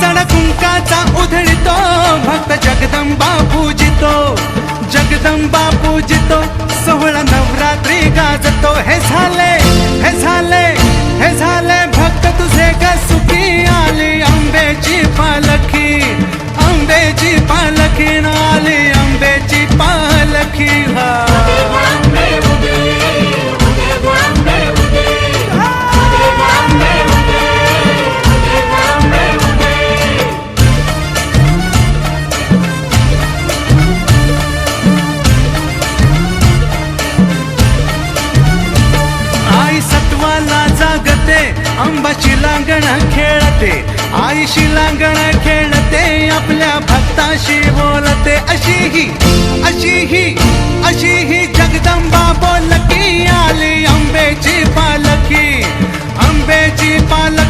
सण कुंकाचा उधळितो भक्त जगदंबा पूजितो, जगदंबा पूजितो, सोहळा नवरात्री गाजतो। हे झाले हे झाले हे झाले भक्त तुझे ग सुखी, आली अंबेची पालखी, अंबेची पालखी आली अंबेची पालखी। आई सत्वाला जागते, अंबाची लांगण खेळते, आई शिलांगण खेळते, आपल्या भक्ताशी बोलते। अशी ही जगदंबा बोलकी, आली अंबेची पालखी, अंबेची पालखी।